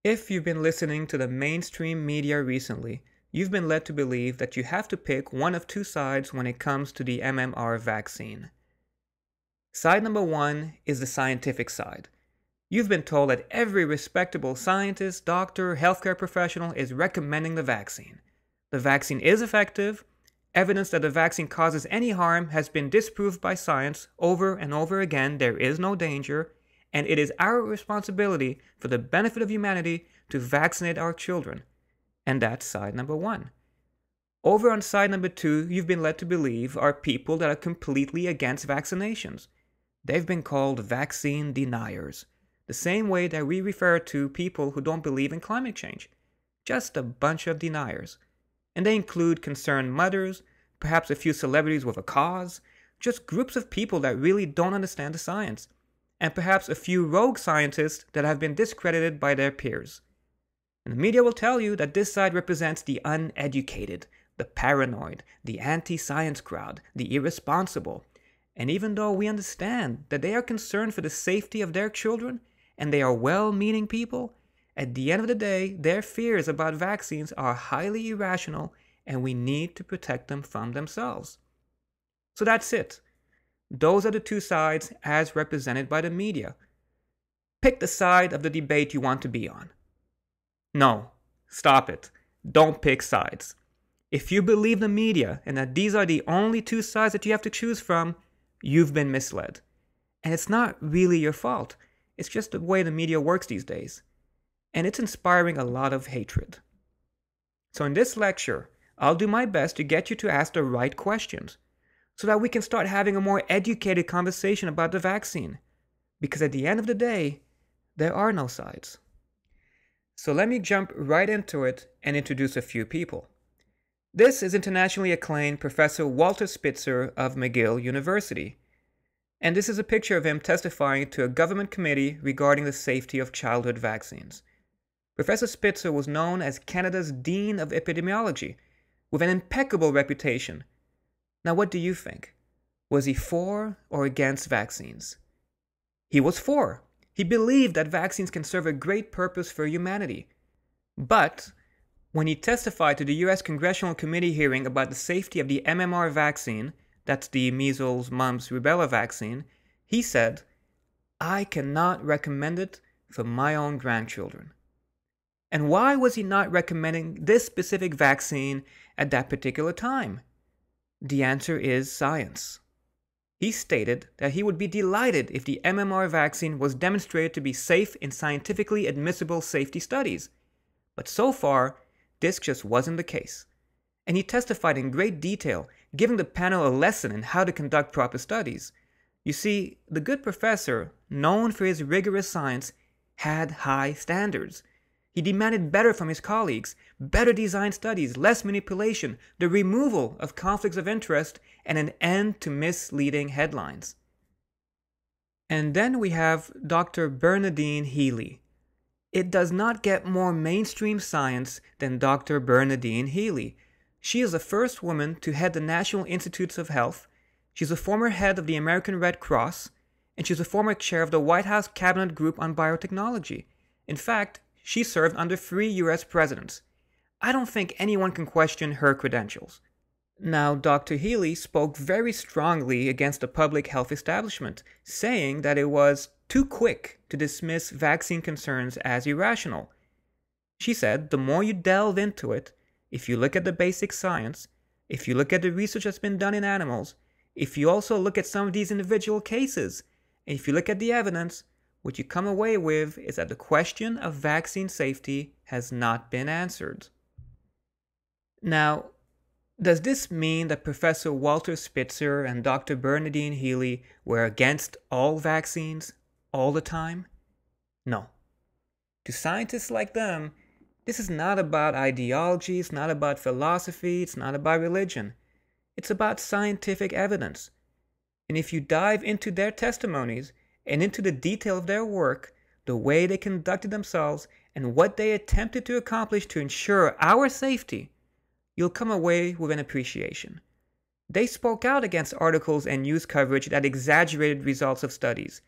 If you've been listening to the mainstream media recently, you've been led to believe that you have to pick one of two sides when it comes to the MMR vaccine. Side number one is the scientific side. You've been told that every respectable scientist, doctor, healthcare professional is recommending the vaccine. The vaccine is effective. Evidence that the vaccine causes any harm has been disproved by science over and over again. There is no danger. And it is our responsibility for the benefit of humanity to vaccinate our children. And that's side number one. Over on side number two, you've been led to believe are people that are completely against vaccinations. They've been called vaccine deniers, the same way that we refer to people who don't believe in climate change. Just a bunch of deniers. And they include concerned mothers, perhaps a few celebrities with a cause, just groups of people that really don't understand the science, and perhaps a few rogue scientists that have been discredited by their peers. And the media will tell you that this side represents the uneducated, the paranoid, the anti-science crowd, the irresponsible. And even though we understand that they are concerned for the safety of their children, and they are well-meaning people, at the end of the day, their fears about vaccines are highly irrational, and we need to protect them from themselves. So that's it. Those are the two sides as represented by the media. Pick the side of the debate you want to be on. No, stop it. Don't pick sides. If you believe the media and that these are the only two sides that you have to choose from, you've been misled. And it's not really your fault. It's just the way the media works these days. And it's inspiring a lot of hatred. So in this lecture, I'll do my best to get you to ask the right questions, so that we can start having a more educated conversation about the vaccine. Because at the end of the day, there are no sides. So let me jump right into it and introduce a few people. This is internationally acclaimed Professor Walter Spitzer of McGill University. And this is a picture of him testifying to a government committee regarding the safety of childhood vaccines. Professor Spitzer was known as Canada's Dean of Epidemiology, with an impeccable reputation. Now, what do you think? Was he for or against vaccines? He was for. He believed that vaccines can serve a great purpose for humanity. But when he testified to the U.S. Congressional Committee hearing about the safety of the MMR vaccine, that's the measles, mumps, rubella vaccine, he said, "I cannot recommend it for my own grandchildren." And why was he not recommending this specific vaccine at that particular time? The answer is science. He stated that he would be delighted if the MMR vaccine was demonstrated to be safe in scientifically admissible safety studies. But so far, this just wasn't the case. And he testified in great detail, giving the panel a lesson in how to conduct proper studies. You see, the good professor, known for his rigorous science, had high standards. He demanded better from his colleagues, better designed studies, less manipulation, the removal of conflicts of interest, and an end to misleading headlines. And then we have Dr. Bernadine Healy. It does not get more mainstream science than Dr. Bernadine Healy. She is the first woman to head the National Institutes of Health. She's a former head of the American Red Cross, and she's a former chair of the White House Cabinet Group on Biotechnology. In fact, she served under 3 U.S. presidents. I don't think anyone can question her credentials. Now, Dr. Healy spoke very strongly against the public health establishment, saying that it was too quick to dismiss vaccine concerns as irrational. She said the more you delve into it, if you look at the basic science, if you look at the research that's been done in animals, if you also look at some of these individual cases, and if you look at the evidence, what you come away with is that the question of vaccine safety has not been answered. Now, does this mean that Professor Walter Spitzer and Dr. Bernadine Healy were against all vaccines all the time? No. To scientists like them, this is not about ideology, it's not about philosophy, it's not about religion. It's about scientific evidence. And if you dive into their testimonies, and into the detail of their work, the way they conducted themselves, and what they attempted to accomplish to ensure our safety, you'll come away with an appreciation. They spoke out against articles and news coverage that exaggerated results of studies.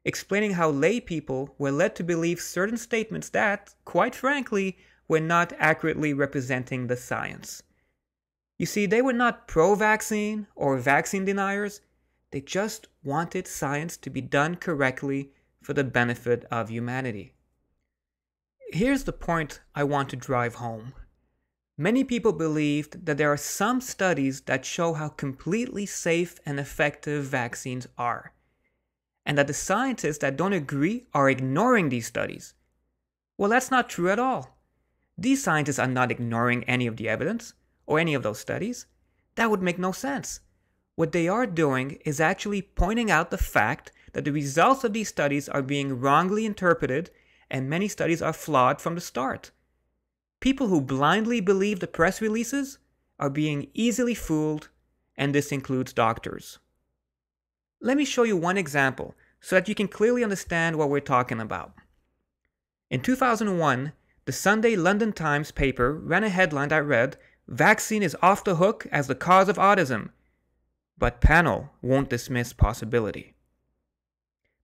explaining how lay people were led to believe certain statements that, quite frankly, were not accurately representing the science. You see, they were not pro-vaccine or vaccine deniers. They just wanted science to be done correctly for the benefit of humanity. Here's the point I want to drive home. Many people believed that there are some studies that show how completely safe and effective vaccines are, and that the scientists that don't agree are ignoring these studies. Well, that's not true at all. These scientists are not ignoring any of the evidence or any of those studies. That would make no sense. What they are doing is actually pointing out the fact that the results of these studies are being wrongly interpreted, and many studies are flawed from the start. People who blindly believe the press releases are being easily fooled, and this includes doctors. Let me show you one example so that you can clearly understand what we're talking about. In 2001, the Sunday London Times paper ran a headline that read, "Vaccine is off the hook as the cause of autism, but panel won't dismiss possibility."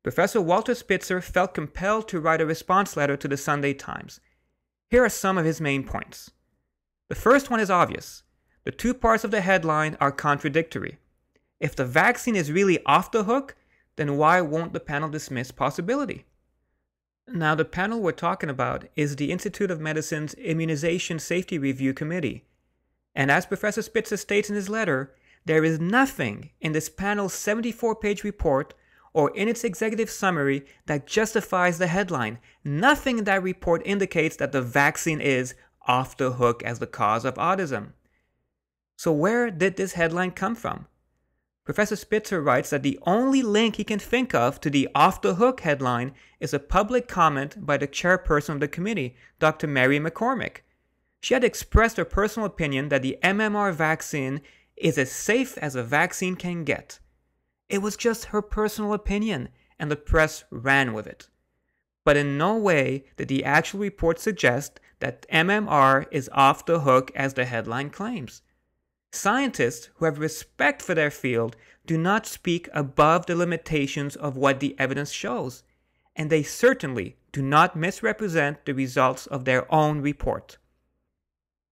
Professor Walter Spitzer felt compelled to write a response letter to the Sunday Times. Here are some of his main points. The first one is obvious. The two parts of the headline are contradictory. If the vaccine is really off the hook, then why won't the panel dismiss possibility? Now, the panel we're talking about is the Institute of Medicine's Immunization Safety Review Committee. And as Professor Spitzer states in his letter, there is nothing in this panel's 74-page report or in its executive summary that justifies the headline. Nothing in that report indicates that the vaccine is off the hook as the cause of autism. So where did this headline come from? Professor Spitzer writes that the only link he can think of to the off the hook headline is a public comment by the chairperson of the committee, Dr. Mary McCormick. She had expressed her personal opinion that the MMR vaccine is as safe as a vaccine can get. It was just her personal opinion, and the press ran with it. But in no way did the actual report suggest that MMR is off the hook as the headline claims. Scientists who have respect for their field do not speak above the limitations of what the evidence shows, and they certainly do not misrepresent the results of their own report.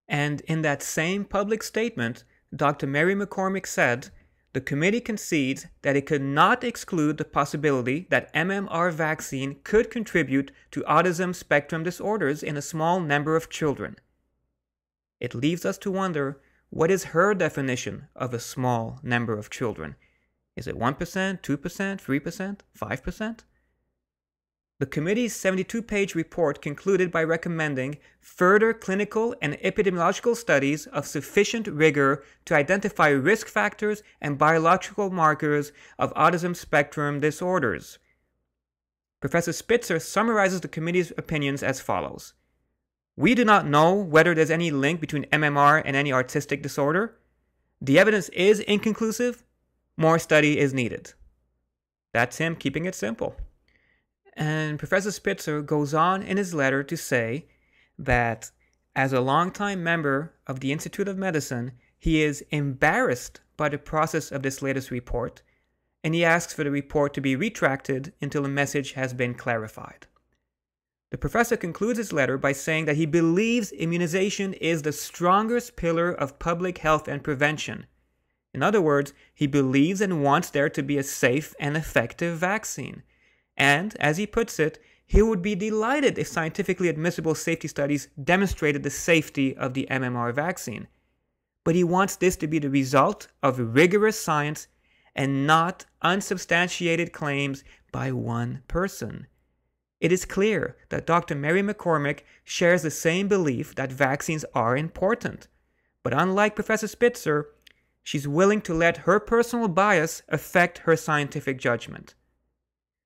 And in that same public statement, Dr. Mary McCormick said, "The committee concedes that it could not exclude the possibility that MMR vaccine could contribute to autism spectrum disorders in a small number of children." It leaves us to wonder, what is her definition of a small number of children? Is it 1%, 2%, 3%, 5%? The committee's 72-page report concluded by recommending further clinical and epidemiological studies of sufficient rigor to identify risk factors and biological markers of autism spectrum disorders. Professor Spitzer summarizes the committee's opinions as follows. "We do not know whether there's any link between MMR and any autistic disorder. The evidence is inconclusive. More study is needed." That's him keeping it simple. And Professor Spitzer goes on in his letter to say that as a longtime member of the Institute of Medicine, he is embarrassed by the process of this latest report, and he asks for the report to be retracted until the message has been clarified. The professor concludes his letter by saying that he believes immunization is the strongest pillar of public health and prevention. In other words, he believes and wants there to be a safe and effective vaccine. And, as he puts it, he would be delighted if scientifically admissible safety studies demonstrated the safety of the MMR vaccine. But he wants this to be the result of rigorous science and not unsubstantiated claims by one person. It is clear that Dr. Mary McCormick shares the same belief that vaccines are important. But unlike Professor Spitzer, she's willing to let her personal bias affect her scientific judgment.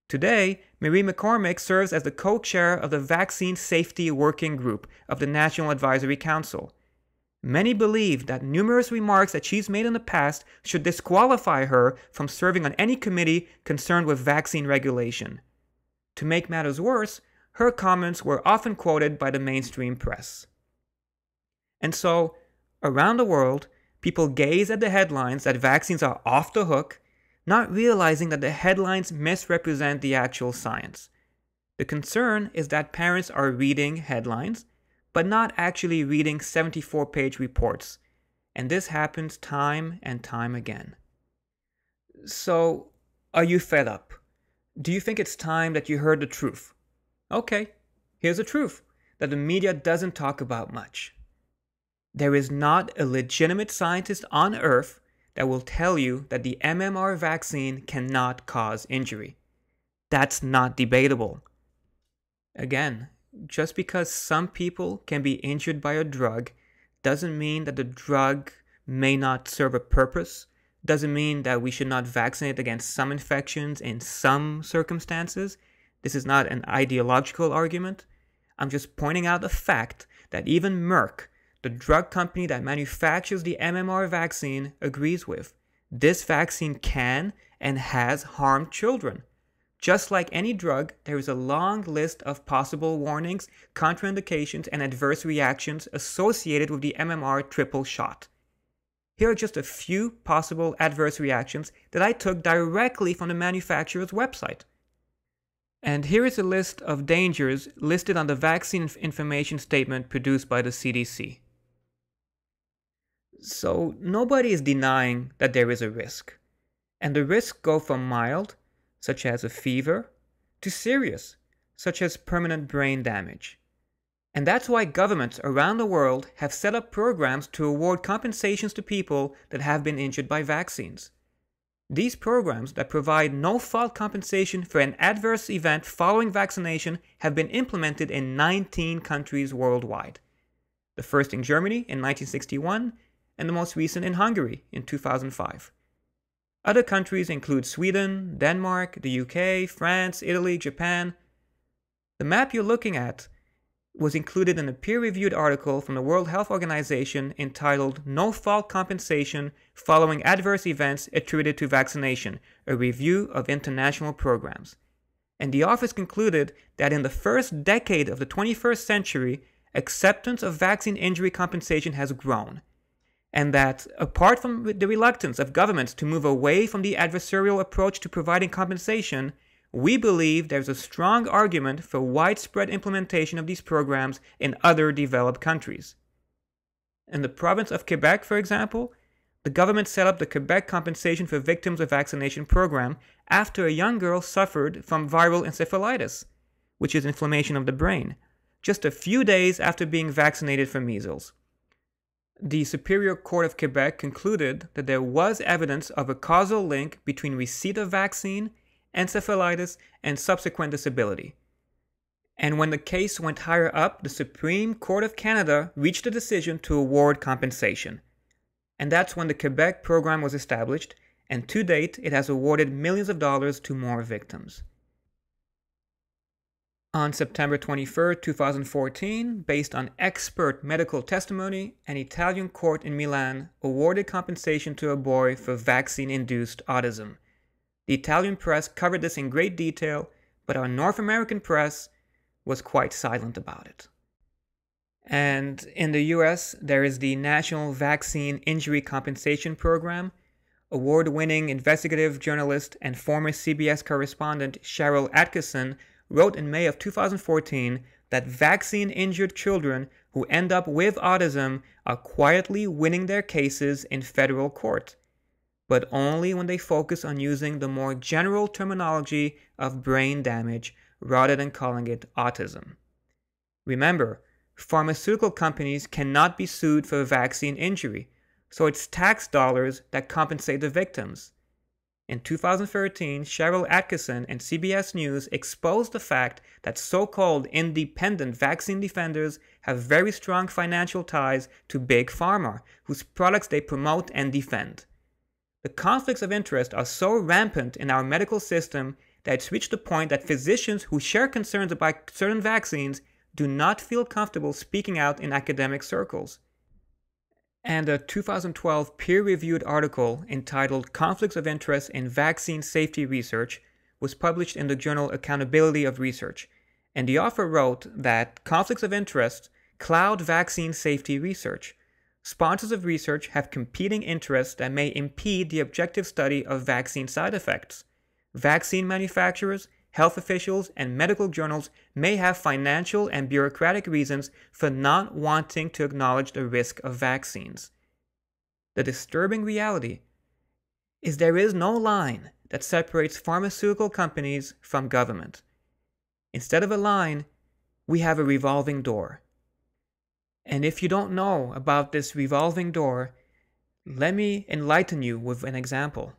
Today, Marie McCormick serves as the co-chair of the Vaccine Safety Working Group of the National Advisory Council. Many believe that numerous remarks that she's made in the past should disqualify her from serving on any committee concerned with vaccine regulation. To make matters worse, her comments were often quoted by the mainstream press. And so, around the world, people gaze at the headlines that vaccines are off the hook, not realizing that the headlines misrepresent the actual science. The concern is that parents are reading headlines, but not actually reading 74-page reports, and this happens time and time again. So, are you fed up? Do you think it's time that you heard the truth? Okay, here's the truth that the media doesn't talk about much. There is not a legitimate scientist on Earth that will tell you that the MMR vaccine cannot cause injury. That's not debatable. Again, just because some people can be injured by a drug doesn't mean that the drug may not serve a purpose, doesn't mean that we should not vaccinate against some infections in some circumstances. This is not an ideological argument. I'm just pointing out the fact that even Merck, the drug company that manufactures the MMR vaccine, agrees with. This vaccine can and has harmed children. Just like any drug, there is a long list of possible warnings, contraindications, and adverse reactions associated with the MMR triple shot. Here are just a few possible adverse reactions that I took directly from the manufacturer's website. And here is a list of dangers listed on the vaccine information statement produced by the CDC. So nobody is denying that there is a risk. And the risks go from mild, such as a fever, to serious, such as permanent brain damage. And that's why governments around the world have set up programs to award compensations to people that have been injured by vaccines. These programs that provide no-fault compensation for an adverse event following vaccination have been implemented in 19 countries worldwide. The first in Germany in 1961, and the most recent in Hungary in 2005. Other countries include Sweden, Denmark, the UK, France, Italy, Japan. The map you're looking at was included in a peer-reviewed article from the World Health Organization entitled No-Fault Compensation Following Adverse Events Attributed to Vaccination, a Review of International Programs. And the authors concluded that in the first decade of the 21st century, acceptance of vaccine injury compensation has grown. And that, apart from the reluctance of governments to move away from the adversarial approach to providing compensation, we believe there's a strong argument for widespread implementation of these programs in other developed countries. In the province of Quebec, for example, the government set up the Quebec Compensation for Victims of Vaccination program after a young girl suffered from viral encephalitis, which is inflammation of the brain, just a few days after being vaccinated for measles. The Superior Court of Quebec concluded that there was evidence of a causal link between receipt of vaccine, encephalitis, and subsequent disability. And when the case went higher up, the Supreme Court of Canada reached a decision to award compensation. And that's when the Quebec program was established, and to date it has awarded millions of dollars to more victims. On September 23, 2014, based on expert medical testimony, an Italian court in Milan awarded compensation to a boy for vaccine-induced autism. The Italian press covered this in great detail, but our North American press was quite silent about it. And in the US, there is the National Vaccine Injury Compensation Program. Award-winning investigative journalist and former CBS correspondent Cheryl Atkinson wrote in May of 2014 that vaccine-injured children who end up with autism are quietly winning their cases in federal court, but only when they focus on using the more general terminology of brain damage rather than calling it autism. Remember, pharmaceutical companies cannot be sued for vaccine injury, so it's tax dollars that compensate the victims. In 2013, Cheryl Atkinson and CBS News exposed the fact that so-called independent vaccine defenders have very strong financial ties to Big Pharma, whose products they promote and defend. The conflicts of interest are so rampant in our medical system that it's reached the point that physicians who share concerns about certain vaccines do not feel comfortable speaking out in academic circles. And a 2012 peer-reviewed article entitled Conflicts of Interest in Vaccine Safety Research was published in the journal Accountability of Research, and the author wrote that conflicts of interest cloud vaccine safety research. Sponsors of research have competing interests that may impede the objective study of vaccine side effects. Vaccine manufacturers, health officials, and medical journals may have financial and bureaucratic reasons for not wanting to acknowledge the risk of vaccines. The disturbing reality is there is no line that separates pharmaceutical companies from government. Instead of a line, we have a revolving door. And if you don't know about this revolving door, let me enlighten you with an example.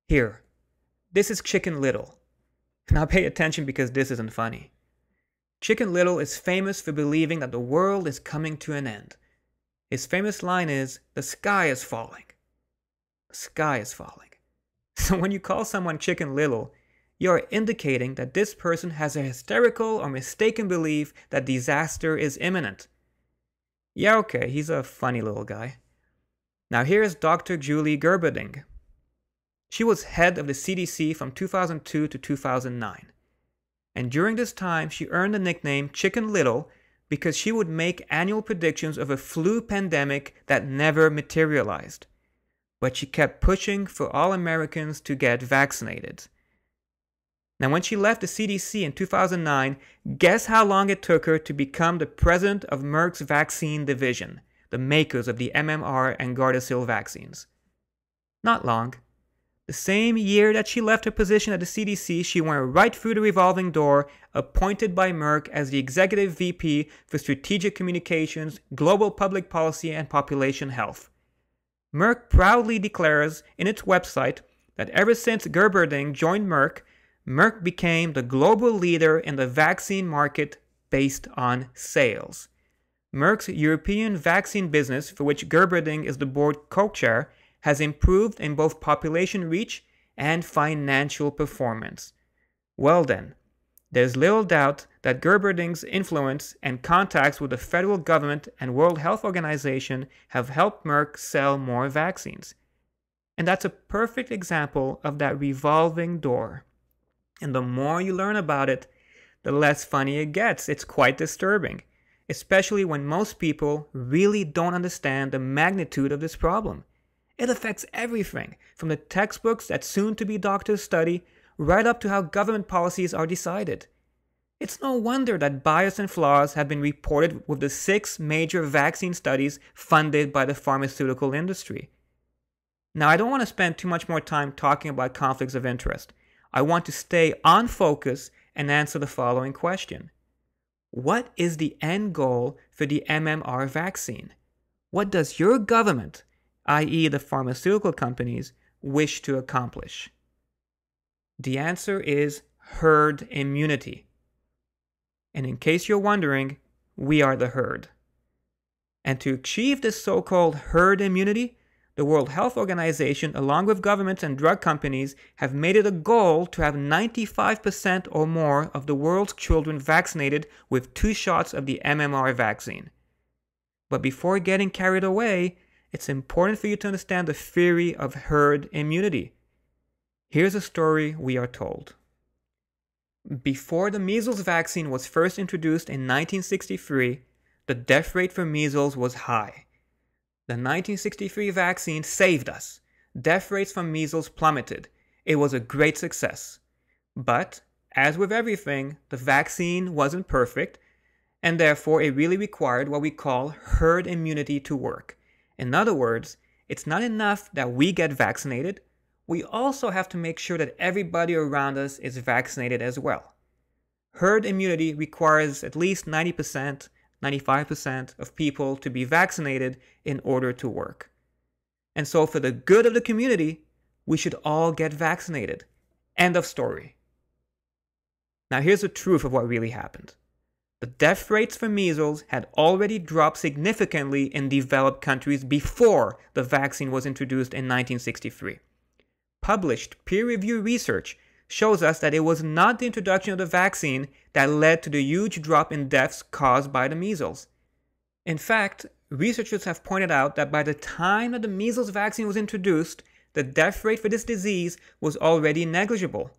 Here, this is Chicken Little. Now pay attention because this isn't funny. Chicken Little is famous for believing that the world is coming to an end. His famous line is, "The sky is falling." The sky is falling. So when you call someone Chicken Little, you are indicating that this person has a hysterical or mistaken belief that disaster is imminent. Yeah, okay, he's a funny little guy. Now here is Dr. Julie Gerberding. She was head of the CDC from 2002 to 2009. And during this time, she earned the nickname Chicken Little because she would make annual predictions of a flu pandemic that never materialized. But she kept pushing for all Americans to get vaccinated. Now, when she left the CDC in 2009, guess how long it took her to become the president of Merck's vaccine division, the makers of the MMR and Gardasil vaccines? Not long. The same year that she left her position at the CDC, she went right through the revolving door, appointed by Merck as the executive VP for Strategic Communications, Global Public Policy, and Population Health. Merck proudly declares in its website that ever since Gerberding joined Merck, Merck became the global leader in the vaccine market based on sales. Merck's European vaccine business, for which Gerberding is the board co-chair, has improved in both population reach and financial performance. Well then, there's little doubt that Gerberding's influence and contacts with the federal government and World Health Organization have helped Merck sell more vaccines. And that's a perfect example of that revolving door. And the more you learn about it, the less funny it gets. It's quite disturbing, especially when most people really don't understand the magnitude of this problem. It affects everything, from the textbooks that soon-to-be doctors study, right up to how government policies are decided. It's no wonder that bias and flaws have been reported with the 6 major vaccine studies funded by the pharmaceutical industry. Now, I don't want to spend too much more time talking about conflicts of interest. I want to stay on focus and answer the following question. What is the end goal for the MMR vaccine? What does your government, i.e. the pharmaceutical companies, wish to accomplish? The answer is herd immunity. And in case you're wondering, we are the herd. And to achieve this so-called herd immunity, the World Health Organization, along with governments and drug companies, have made it a goal to have 95% or more of the world's children vaccinated with 2 shots of the MMR vaccine. But before getting carried away, it's important for you to understand the theory of herd immunity. Here's a story we are told. Before the measles vaccine was first introduced in 1963, the death rate for measles was high. The 1963 vaccine saved us. Death rates from measles plummeted. It was a great success. But, as with everything, the vaccine wasn't perfect, and therefore it really required what we call herd immunity to work. In other words, it's not enough that we get vaccinated. We also have to make sure that everybody around us is vaccinated as well. Herd immunity requires at least 90%, 95% of people to be vaccinated in order to work. And so for the good of the community, we should all get vaccinated. End of story. Now here's the truth of what really happened. The death rates for measles had already dropped significantly in developed countries before the vaccine was introduced in 1963. Published peer-reviewed research shows us that it was not the introduction of the vaccine that led to the huge drop in deaths caused by the measles. In fact, researchers have pointed out that by the time that the measles vaccine was introduced, the death rate for this disease was already negligible,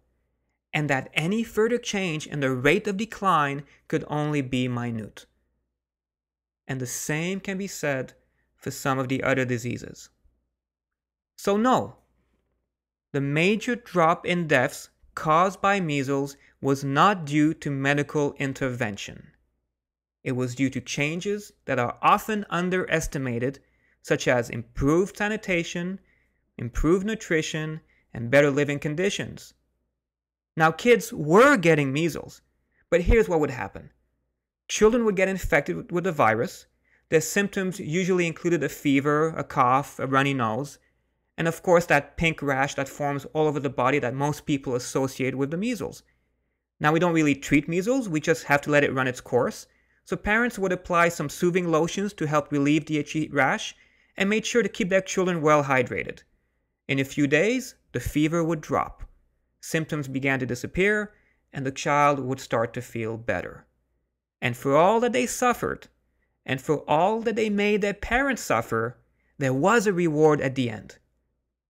and that any further change in the rate of decline could only be minute. And the same can be said for some of the other diseases. So no, the major drop in deaths caused by measles was not due to medical intervention. It was due to changes that are often underestimated, such as improved sanitation, improved nutrition, and better living conditions. Now, kids were getting measles, but here's what would happen. Children would get infected with the virus. Their symptoms usually included a fever, a cough, a runny nose, and of course that pink rash that forms all over the body that most people associate with the measles. Now, we don't really treat measles, we just have to let it run its course. So parents would apply some soothing lotions to help relieve the itchy rash and made sure to keep their children well hydrated. In a few days, the fever would drop. Symptoms began to disappear, and the child would start to feel better. And for all that they suffered, and for all that they made their parents suffer, there was a reward at the end.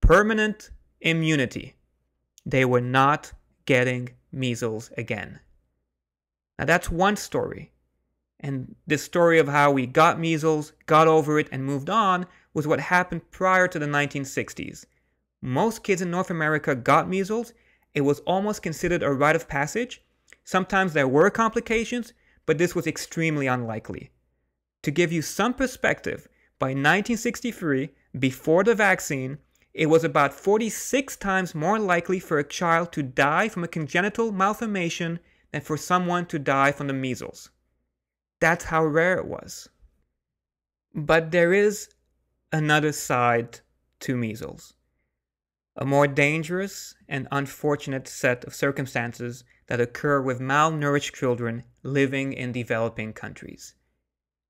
Permanent immunity. They were not getting measles again. Now that's one story. And this story of how we got measles, got over it, and moved on was what happened prior to the 1960s. Most kids in North America got measles. It was almost considered a rite of passage. Sometimes there were complications, but this was extremely unlikely. To give you some perspective, by 1963, before the vaccine, it was about 46 times more likely for a child to die from a congenital malformation than for someone to die from the measles. That's how rare it was. But there is another side to measles. A more dangerous and unfortunate set of circumstances that occur with malnourished children living in developing countries.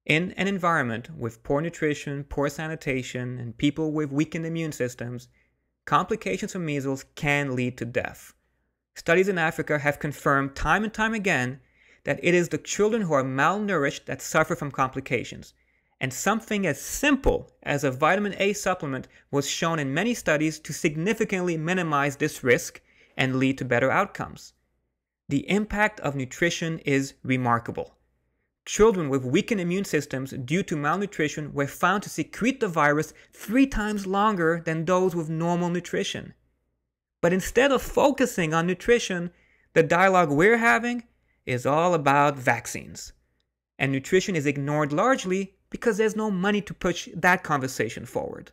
In an environment with poor nutrition, poor sanitation, and people with weakened immune systems, complications from measles can lead to death. Studies in Africa have confirmed time and time again that it is the children who are malnourished that suffer from complications. And something as simple as a vitamin A supplement was shown in many studies to significantly minimize this risk and lead to better outcomes. The impact of nutrition is remarkable. Children with weakened immune systems due to malnutrition were found to secrete the virus 3 times longer than those with normal nutrition. But instead of focusing on nutrition, the dialogue we're having is all about vaccines. And nutrition is ignored largely because there's no money to push that conversation forward.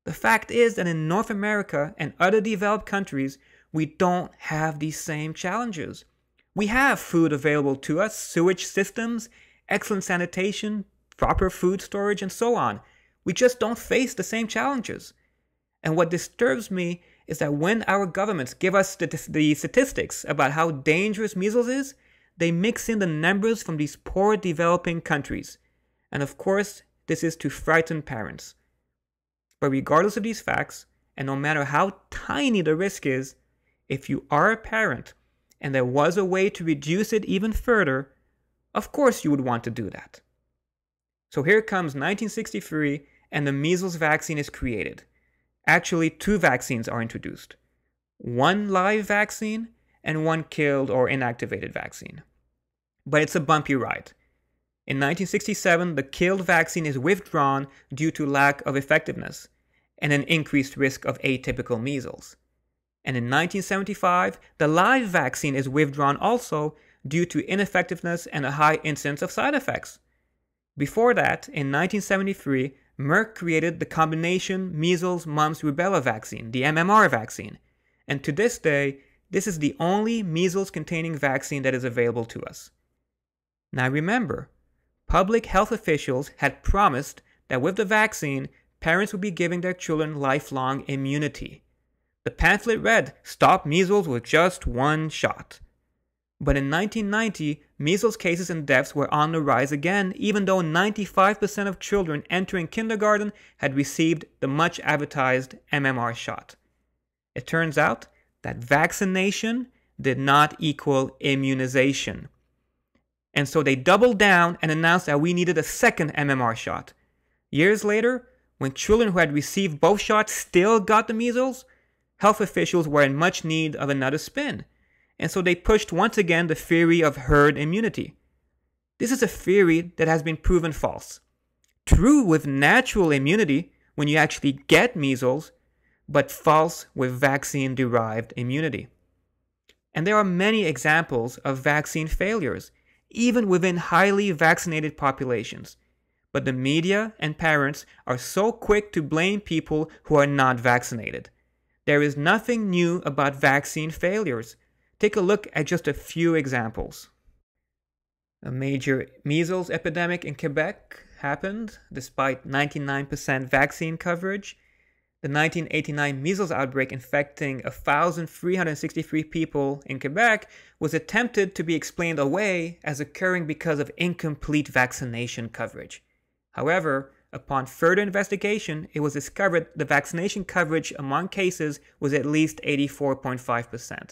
The fact is that in North America and other developed countries, we don't have these same challenges. We have food available to us, sewage systems, excellent sanitation, proper food storage, and so on. We just don't face the same challenges. And what disturbs me is that when our governments give us the statistics about how dangerous measles is, they mix in the numbers from these poor developing countries. And of course, this is to frighten parents. But regardless of these facts, and no matter how tiny the risk is, if you are a parent and there was a way to reduce it even further, of course you would want to do that. So here comes 1963 and the measles vaccine is created. Actually, 2 vaccines are introduced. One live vaccine and one killed or inactivated vaccine. But it's a bumpy ride. In 1967, the killed vaccine is withdrawn due to lack of effectiveness and an increased risk of atypical measles. And in 1975, the live vaccine is withdrawn also due to ineffectiveness and a high incidence of side effects. Before that, in 1973, Merck created the combination measles, mumps, rubella vaccine, the MMR vaccine. And to this day, this is the only measles-containing vaccine that is available to us. Now remember, public health officials had promised that with the vaccine, parents would be giving their children lifelong immunity. The pamphlet read, "Stop measles with just one shot." But in 1990, measles cases and deaths were on the rise again, even though 95% of children entering kindergarten had received the much advertised MMR shot. It turns out that vaccination did not equal immunization. And so they doubled down and announced that we needed a second MMR shot. Years later, when children who had received both shots still got the measles, health officials were in much need of another spin. And so they pushed once again the theory of herd immunity. This is a theory that has been proven false. true with natural immunity when you actually get measles, but false with vaccine-derived immunity. And there are many examples of vaccine failures, even within highly vaccinated populations. But the media and parents are so quick to blame people who are not vaccinated. There is nothing new about vaccine failures. Take a look at just a few examples. A major measles epidemic in Quebec happened despite 99% vaccine coverage. The 1989 measles outbreak infecting 1,363 people in Quebec was attempted to be explained away as occurring because of incomplete vaccination coverage. However, upon further investigation, it was discovered the vaccination coverage among cases was at least 84.5%.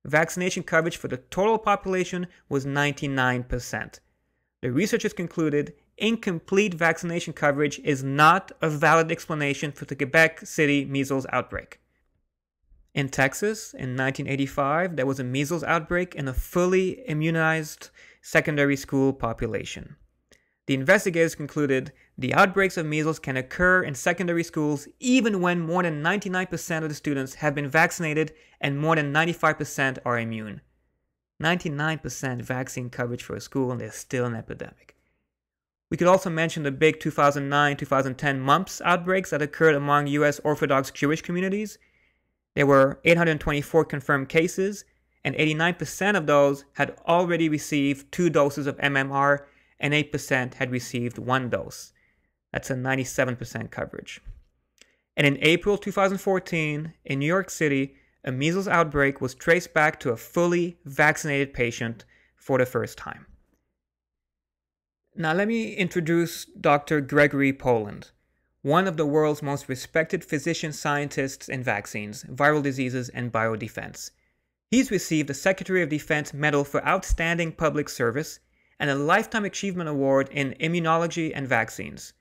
Vaccination coverage for the total population was 99%. The researchers concluded incomplete vaccination coverage is not a valid explanation for the Quebec City measles outbreak. In Texas, in 1985, there was a measles outbreak in a fully immunized secondary school population. The investigators concluded the outbreaks of measles can occur in secondary schools even when more than 99% of the students have been vaccinated and more than 95% are immune. 99% vaccine coverage for a school and there's still an epidemic. We could also mention the big 2009-2010 mumps outbreaks that occurred among U.S. Orthodox Jewish communities. There were 824 confirmed cases, and 89% of those had already received 2 doses of MMR, and 8% had received 1 dose. That's a 97% coverage. And in April 2014, in New York City, a measles outbreak was traced back to a fully vaccinated patient for the first time. Now let me introduce Dr. Gregory Poland, one of the world's most respected physician scientists in vaccines, viral diseases, and biodefense. He's received the Secretary of Defense Medal for Outstanding Public Service and a Lifetime Achievement Award in Immunology and Vaccines.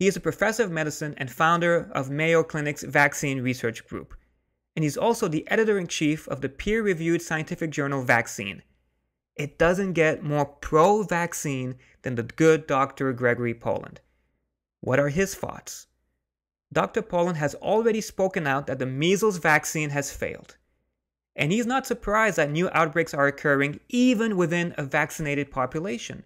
He is a professor of medicine and founder of Mayo Clinic's Vaccine Research Group. And he's also the editor-in-chief of the peer-reviewed scientific journal Vaccine. It doesn't get more pro-vaccine than the good Dr. Gregory Poland. What are his thoughts? Dr. Poland has already spoken out that the measles vaccine has failed. And he's not surprised that new outbreaks are occurring even within a vaccinated population.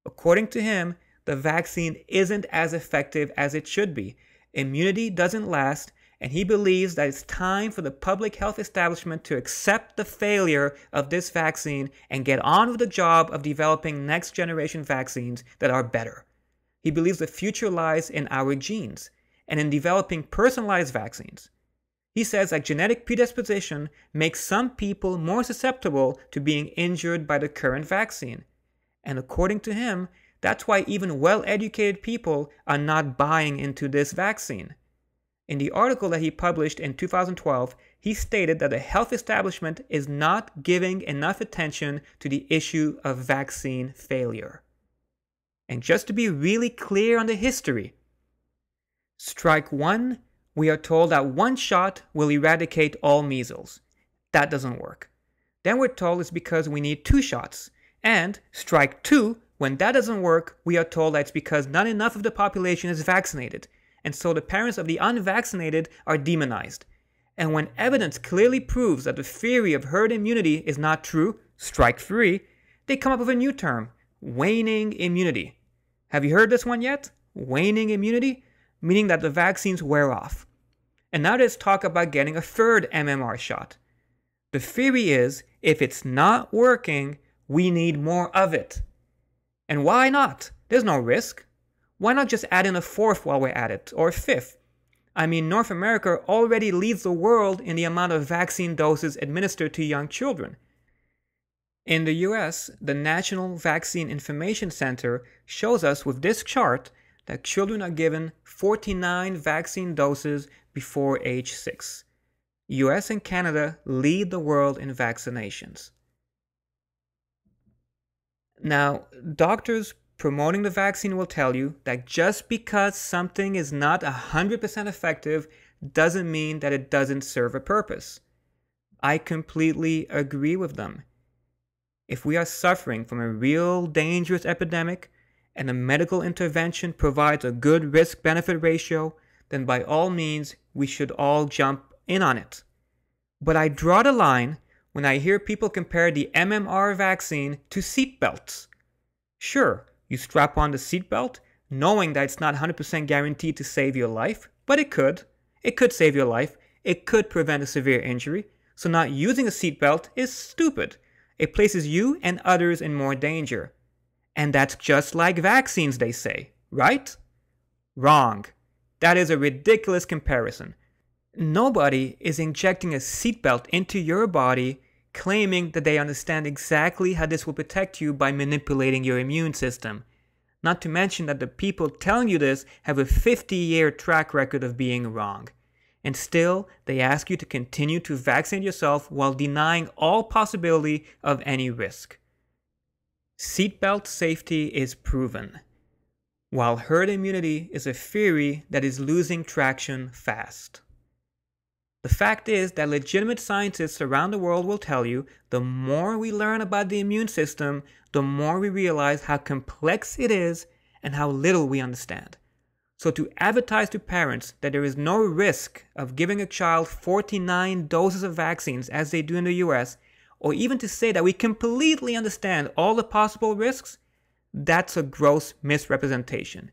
According to him, the vaccine isn't as effective as it should be. Immunity doesn't last, and he believes that it's time for the public health establishment to accept the failure of this vaccine and get on with the job of developing next-generation vaccines that are better. He believes the future lies in our genes and in developing personalized vaccines. He says that genetic predisposition makes some people more susceptible to being injured by the current vaccine. And according to him, that's why even well-educated people are not buying into this vaccine. In the article that he published in 2012, he stated that the health establishment is not giving enough attention to the issue of vaccine failure. And just to be really clear on the history, strike one, we are told that 1 shot will eradicate all measles. That doesn't work. Then we're told it's because we need 2 shots. And strike 2, when that doesn't work, we are told that it's because not enough of the population is vaccinated. And so the parents of the unvaccinated are demonized. And when evidence clearly proves that the theory of herd immunity is not true, strike 3, they come up with a new term, waning immunity. Have you heard this one yet? Waning immunity? Meaning that the vaccines wear off. And now there's talk about getting a 3rd MMR shot. The theory is, if it's not working, we need more of it. And why not? There's no risk. Why not just add in a 4th while we're at it, or a 5th? I mean, North America already leads the world in the amount of vaccine doses administered to young children. In the US, the National Vaccine Information Center shows us with this chart that children are given 49 vaccine doses before age 6. US and Canada lead the world in vaccinations. Now, doctors promoting the vaccine will tell you that just because something is not 100% effective doesn't mean that it doesn't serve a purpose. I completely agree with them. If we are suffering from a real dangerous epidemic and a medical intervention provides a good risk-benefit ratio, then by all means, we should all jump in on it. But I draw the line when I hear people compare the MMR vaccine to seatbelts. Sure, you strap on the seatbelt, knowing that it's not 100% guaranteed to save your life, but it could. It could save your life. It could prevent a severe injury. So not using a seatbelt is stupid. It places you and others in more danger. And that's just like vaccines, they say, right? Wrong. That is a ridiculous comparison. Nobody is injecting a seatbelt into your body claiming that they understand exactly how this will protect you by manipulating your immune system. Not to mention that the people telling you this have a 50-year track record of being wrong. And still, they ask you to continue to vaccinate yourself while denying all possibility of any risk. Seatbelt safety is proven, while herd immunity is a theory that is losing traction fast. The fact is that legitimate scientists around the world will tell you the more we learn about the immune system, the more we realize how complex it is and how little we understand. So to advertise to parents that there is no risk of giving a child 49 doses of vaccines as they do in the US, or even to say that we completely understand all the possible risks, that's a gross misrepresentation.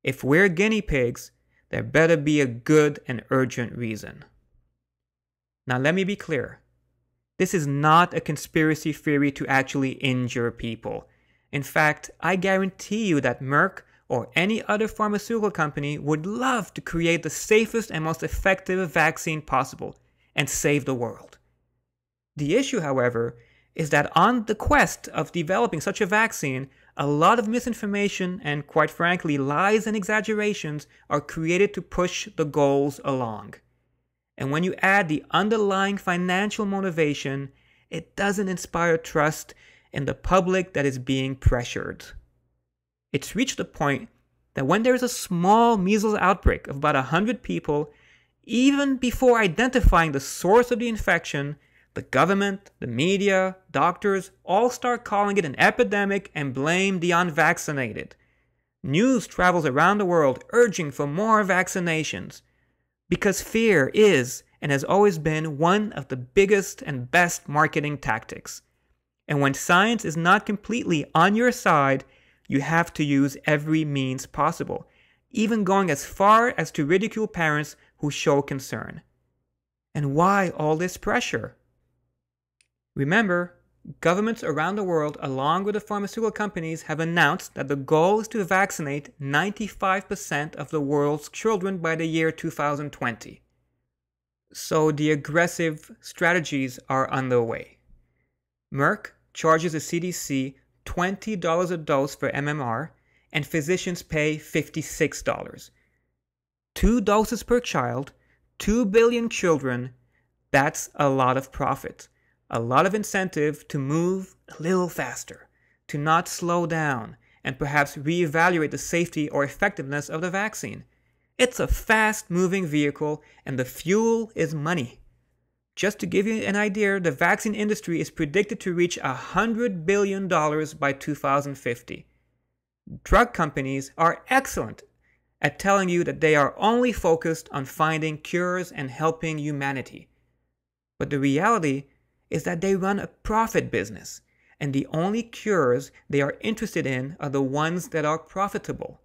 If we're guinea pigs, there better be a good and urgent reason. Now let me be clear. This is not a conspiracy theory to actually injure people. In fact, I guarantee you that Merck or any other pharmaceutical company would love to create the safest and most effective vaccine possible and save the world. The issue, however, is that on the quest of developing such a vaccine, a lot of misinformation and, quite frankly, lies and exaggerations are created to push the goals along. And when you add the underlying financial motivation, it doesn't inspire trust in the public that is being pressured. It's reached the point that when there is a small measles outbreak of about 100 people, even before identifying the source of the infection, the government, the media, doctors all start calling it an epidemic and blame the unvaccinated. News travels around the world urging for more vaccinations. Because fear is, and has always been, one of the biggest and best marketing tactics. And when science is not completely on your side, you have to use every means possible, even going as far as to ridicule parents who show concern. And why all this pressure? Remember, governments around the world, along with the pharmaceutical companies, have announced that the goal is to vaccinate 95% of the world's children by the year 2020. So the aggressive strategies are underway. Merck charges the CDC $20 a dose for MMR, and physicians pay $56. 2 doses per child, 2 billion children, that's a lot of profit. A lot of incentive to move a little faster, to not slow down, and perhaps reevaluate the safety or effectiveness of the vaccine. It's a fast-moving vehicle, and the fuel is money. Just to give you an idea, the vaccine industry is predicted to reach $100 billion by 2050. Drug companies are excellent at telling you that they are only focused on finding cures and helping humanity. But the reality is that they run a profit business, and the only cures they are interested in are the ones that are profitable.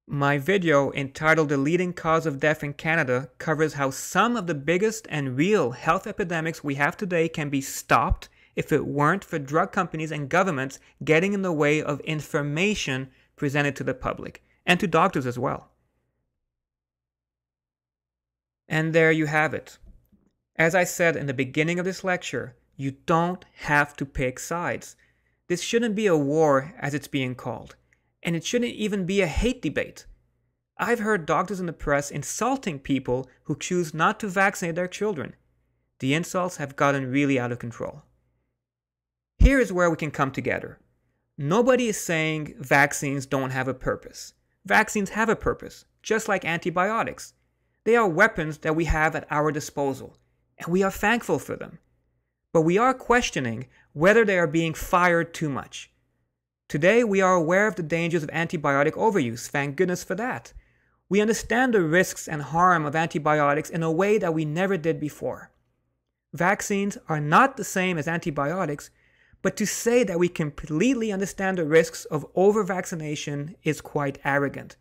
My video entitled "The Leading Cause of Death in Canada" covers how some of the biggest and real health epidemics we have today can be stopped if it weren't for drug companies and governments getting in the way of information presented to the public, and to doctors as well. And there you have it. As I said in the beginning of this lecture, you don't have to pick sides. This shouldn't be a war as it's being called, and it shouldn't even be a hate debate. I've heard doctors in the press insulting people who choose not to vaccinate their children. The insults have gotten really out of control. Here is where we can come together. Nobody is saying vaccines don't have a purpose. Vaccines have a purpose, just like antibiotics. They are weapons that we have at our disposal, and we are thankful for them. But we are questioning whether they are being fired too much. Today, we are aware of the dangers of antibiotic overuse. Thank goodness for that. We understand the risks and harm of antibiotics in a way that we never did before. Vaccines are not the same as antibiotics, but to say that we completely understand the risks of over-vaccination is quite arrogant.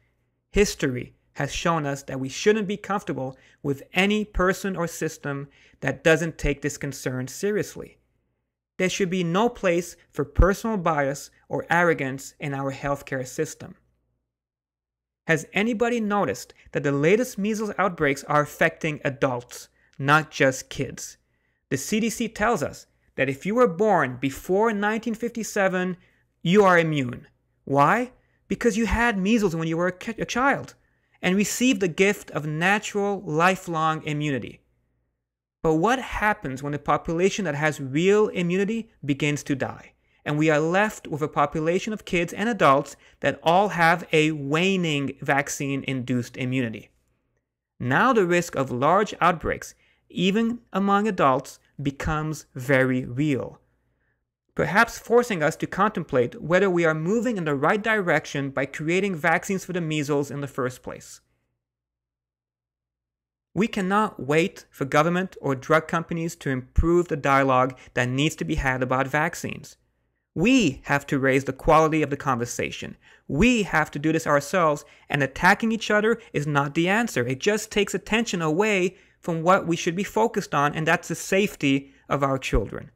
History has shown us that we shouldn't be comfortable with any person or system that doesn't take this concern seriously. There should be no place for personal bias or arrogance in our healthcare system. Has anybody noticed that the latest measles outbreaks are affecting adults, not just kids? The CDC tells us that if you were born before 1957, you are immune. Why? Because you had measles when you were a child and received the gift of natural, lifelong immunity. But what happens when a population that has real immunity begins to die, and we are left with a population of kids and adults that all have a waning vaccine-induced immunity? Now the risk of large outbreaks, even among adults, becomes very real, perhaps forcing us to contemplate whether we are moving in the right direction by creating vaccines for the measles in the first place. We cannot wait for government or drug companies to improve the dialogue that needs to be had about vaccines. We have to raise the quality of the conversation. We have to do this ourselves, and attacking each other is not the answer. It just takes attention away from what we should be focused on, and that's the safety of our children.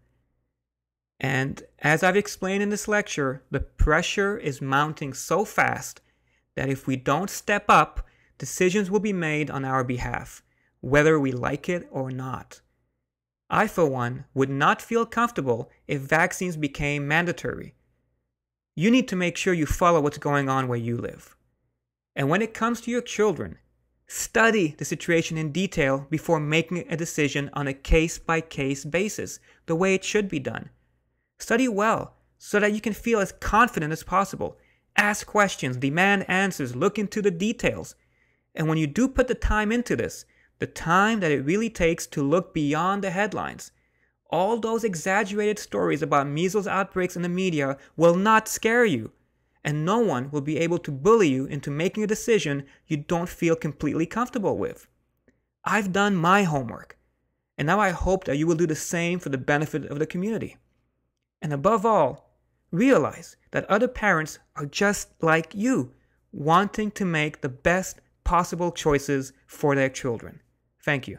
And as I've explained in this lecture, the pressure is mounting so fast that if we don't step up, decisions will be made on our behalf, whether we like it or not. I, for one, would not feel comfortable if vaccines became mandatory. You need to make sure you follow what's going on where you live. And when it comes to your children, study the situation in detail before making a decision on a case-by-case basis, the way it should be done. Study well so that you can feel as confident as possible. Ask questions, demand answers, look into the details. And when you do put the time into this, the time that it really takes to look beyond the headlines, all those exaggerated stories about measles outbreaks in the media will not scare you, and no one will be able to bully you into making a decision you don't feel completely comfortable with. I've done my homework, and now I hope that you will do the same for the benefit of the community. And above all, realize that other parents are just like you, wanting to make the best possible choices for their children. Thank you.